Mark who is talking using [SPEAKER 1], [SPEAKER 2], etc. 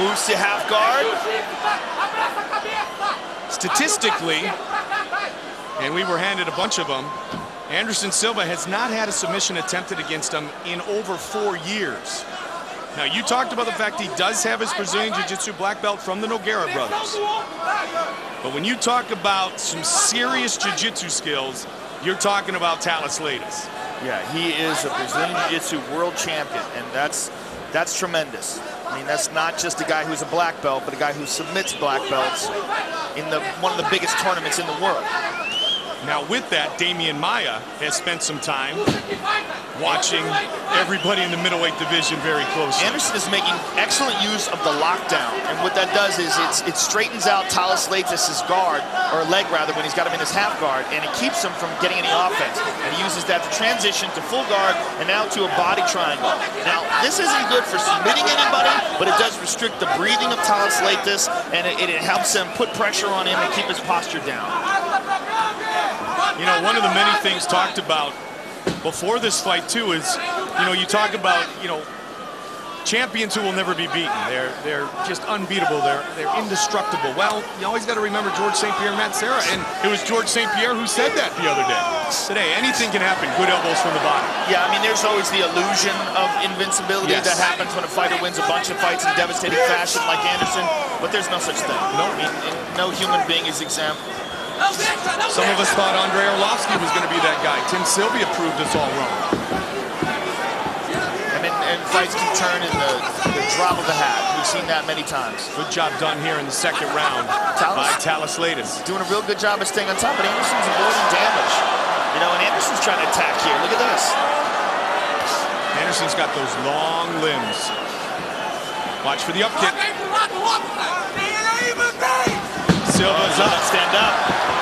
[SPEAKER 1] Moves to half guard.
[SPEAKER 2] Statistically, and we were handed a bunch of them, Anderson Silva has not had a submission attempted against him in over 4 years. Now, you talked about the fact he does have his Brazilian Jiu-Jitsu black belt from the Nogueira brothers. But when you talk about some serious Jiu-Jitsu skills, you're talking about Talis.
[SPEAKER 1] Yeah, he is a Brazilian Jiu-Jitsu world champion, and that's tremendous. I mean, that's not just a guy who's a black belt, but a guy who submits black belts in one of the biggest tournaments in the world.
[SPEAKER 2] Now, with that, Damian Maia has spent some time watching everybody in the middleweight division very closely.
[SPEAKER 1] Anderson is making excellent use of the lockdown, and what that does is it straightens out Talis guard, or leg rather, when he's got him in his half guard, and it keeps him from getting any offense. And he uses that to transition to full guard and now to a body triangle. Now, this isn't good for submitting anybody, but it does restrict the breathing of Talis, and it helps him put pressure on him and keep his posture down.
[SPEAKER 2] You know, one of the many things talked about before this fight, too, is, you know, you talk about, you know, champions who will never be beaten. They're just unbeatable. They're indestructible. Well, you always got to remember George St. Pierre met Serra, and it was George St. Pierre who said that the other day. Today, anything can happen. Good elbows from the bottom.
[SPEAKER 1] Yeah, I mean, there's always the illusion of invincibility that happens when a fighter wins a bunch of fights in devastating fashion like Anderson, but there's no such thing. No, I mean, no human being is exempt.
[SPEAKER 2] Some of us thought Andrei Arlovski was going to be that guy. Tim Sylvia proved us all wrong.
[SPEAKER 1] And fights can turn in the drop of the hat. We've seen that many times.
[SPEAKER 2] Good job done here in the second round by Talis.
[SPEAKER 1] Doing a real good job of staying on top, but Anderson's avoiding damage. You know, and Anderson's trying to attack here. Look at this.
[SPEAKER 2] Anderson's got those long limbs. Watch for the up kick. Silva's up.
[SPEAKER 1] Stand up.